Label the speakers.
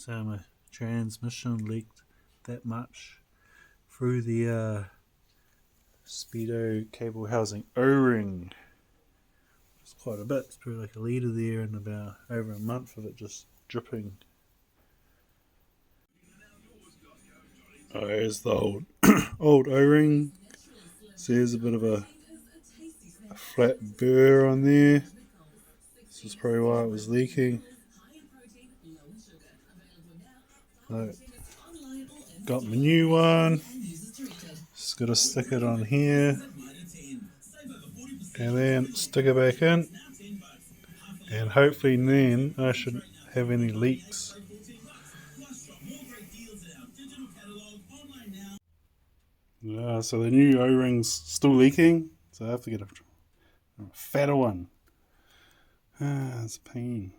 Speaker 1: So my transmission leaked that much through the speedo cable housing O-ring. It's quite a bit. It's probably like a litre there and about over a month of it just dripping. Oh, here's the old old O-ring. So there's a bit of a flat burr on there. This is probably why it was leaking. So, got my new one. Just got to stick it on here and then stick it back in, and hopefully then I shouldn't have any leaks. So the new O-ring's still leaking, so I have to get a fatter one. It's a pain.